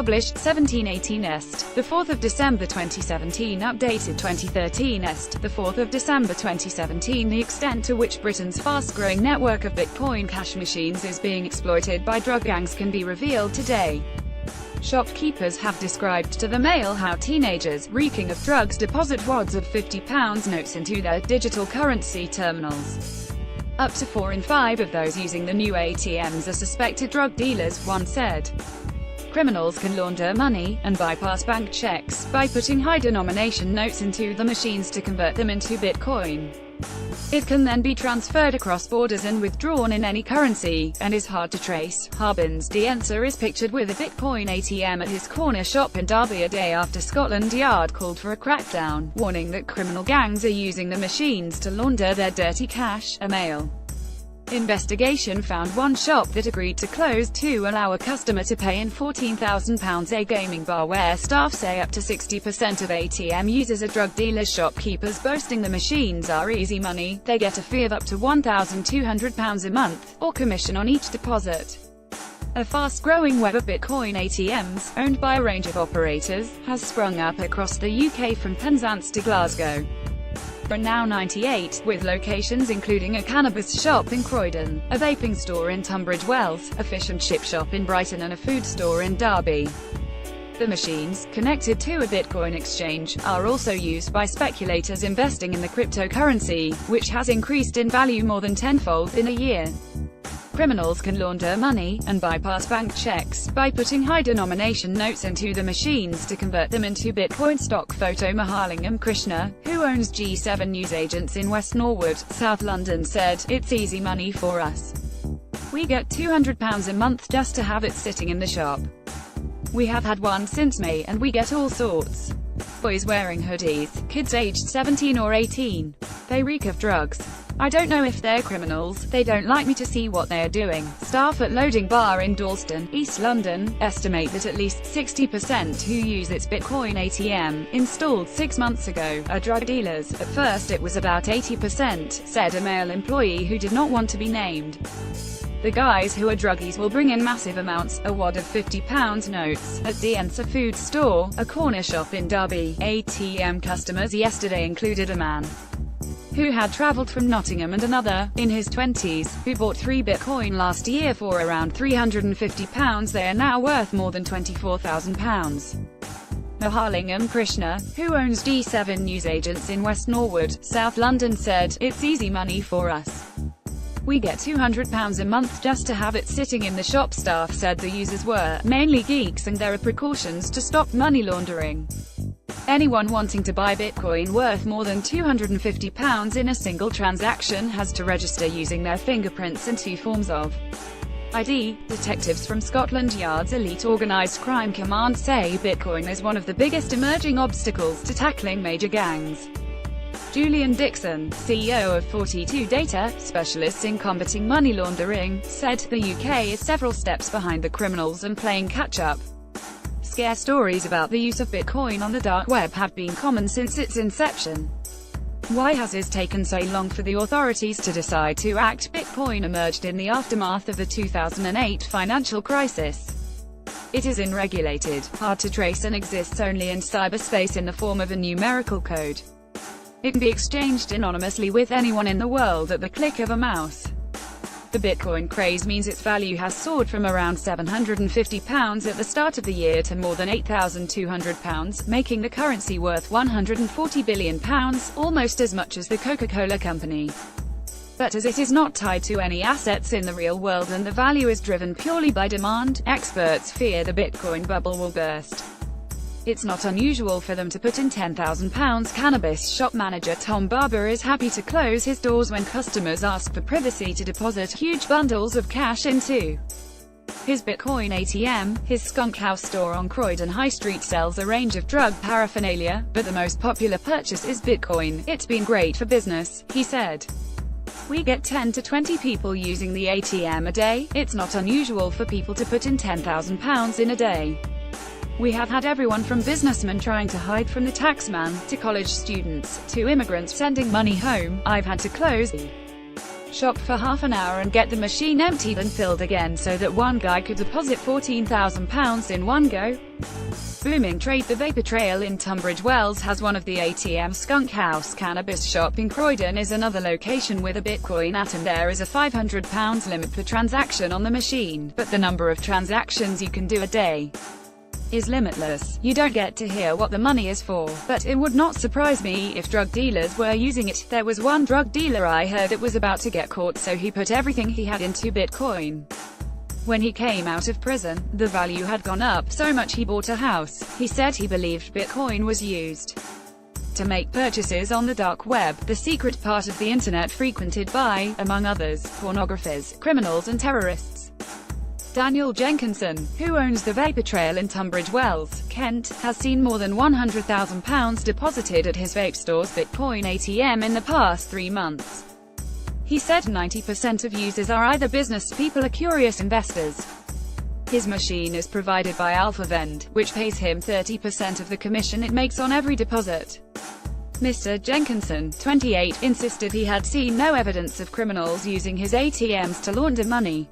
published 1718 est, the 4th of December 2017, updated 2013 est, the 4th of December 2017. The extent to which Britain's fast-growing network of Bitcoin cash machines is being exploited by drug gangs can be revealed today. Shopkeepers have described to the Mail how teenagers, reeking of drugs, deposit wads of £50 notes into their digital currency terminals. Up to 4 in 5 of those using the new ATMs are suspected drug dealers, one said. Criminals can launder money, and bypass bank checks, by putting high-denomination notes into the machines to convert them into Bitcoin. It can then be transferred across borders and withdrawn in any currency, and is hard to trace. Harbin's Diencer is pictured with a Bitcoin ATM at his corner shop in Derby a day after Scotland Yard called for a crackdown, warning that criminal gangs are using the machines to launder their dirty cash, a Mail investigation found one shop that agreed to close to allow a customer to pay in £14,000, a gaming bar where staff say up to 60% of ATM users are drug dealers. Shopkeepers boasting the machines are easy money. They get a fee of up to £1,200 a month, or commission on each deposit. A fast-growing web of Bitcoin ATMs, owned by a range of operators, has sprung up across the UK from Penzance to Glasgow. Are now 98, with locations including a cannabis shop in Croydon, a vaping store in Tunbridge Wells, a fish and chip shop in Brighton and a food store in Derby. The machines, connected to a Bitcoin exchange, are also used by speculators investing in the cryptocurrency, which has increased in value more than tenfold in a year. Criminals can launder money, and bypass bank checks, by putting high-denomination notes into the machines to convert them into Bitcoin. Stock photo. Mahalingam Krishna, who owns G7 newsagents in West Norwood, South London, said, "It's easy money for us. We get £200 a month just to have it sitting in the shop. We have had one since May, and we get all sorts. Boys wearing hoodies, kids aged 17 or 18. They reek of drugs. I don't know if they're criminals, they don't like me to see what they're doing." Staff at Loading Bar in Dalston, East London, estimate that at least 60% who use its Bitcoin ATM, installed 6 months ago, are drug dealers. At first it was about 80%, said a Mail employee who did not want to be named. The guys who are druggies will bring in massive amounts, a wad of £50 notes, at Diencer food store, a corner shop in Derby. ATM customers yesterday included a man who had travelled from Nottingham and another, in his 20s, who bought 3 Bitcoin last year for around £350. They are now worth more than £24,000. Mahalingam Krishna, who owns G7 newsagents in West Norwood, South London, said, "It's easy money for us. We get £200 a month just to have it sitting in the shop." Staff said the users were mainly geeks and there are precautions to stop money laundering. Anyone wanting to buy Bitcoin worth more than £250 in a single transaction has to register using their fingerprints and 2 forms of ID. Detectives from Scotland Yard's Elite Organised Crime Command say Bitcoin is one of the biggest emerging obstacles to tackling major gangs. Julian Dixon, CEO of 42 Data, specialists in combating money laundering, said, "The UK is several steps behind the criminals and playing catch-up." Scare stories about the use of Bitcoin on the dark web have been common since its inception. Why has it taken so long for the authorities to decide to act? Bitcoin emerged in the aftermath of the 2008 financial crisis. It is unregulated, hard to trace and exists only in cyberspace in the form of a numerical code. It can be exchanged anonymously with anyone in the world at the click of a mouse. The Bitcoin craze means its value has soared from around £750 at the start of the year to more than £8,200, making the currency worth £140 billion, almost as much as the Coca-Cola company. But as it is not tied to any assets in the real world and the value is driven purely by demand, experts fear the Bitcoin bubble will burst. It's not unusual for them to put in £10,000. Cannabis shop manager Tom Barber is happy to close his doors when customers ask for privacy to deposit huge bundles of cash into his Bitcoin ATM. His Skunk House store on Croydon High Street sells a range of drug paraphernalia, but the most popular purchase is Bitcoin. "It's been great for business," he said. "We get 10 to 20 people using the ATM a day. It's not unusual for people to put in £10,000 in a day. We have had everyone from businessmen trying to hide from the taxman, to college students, to immigrants sending money home. I've had to close shop for half an hour and get the machine emptied and filled again so that one guy could deposit £14,000 in one go. Booming trade. The Vapor Trail in Tunbridge Wells has one of the ATM. Skunk House Cannabis Shop in Croydon is another location with a Bitcoin atom. There is a £500 limit per transaction on the machine, but the number of transactions you can do a day is limitless. You don't get to hear what the money is for, but it would not surprise me if drug dealers were using it. There was one drug dealer I heard that was about to get caught, so he put everything he had into Bitcoin. When he came out of prison, the value had gone up so much he bought a house. He said he believed Bitcoin was used to make purchases on the dark web, the secret part of the internet frequented by, among others, pornographers, criminals and terrorists. Daniel Jenkinson, who owns the Vapor Trail in Tunbridge Wells, Kent, has seen more than £100,000 deposited at his vape store's Bitcoin ATM in the past 3 months. He said 90% of users are either business people or curious investors. His machine is provided by AlphaVend, which pays him 30% of the commission it makes on every deposit. Mr. Jenkinson, 28, insisted he had seen no evidence of criminals using his ATMs to launder money.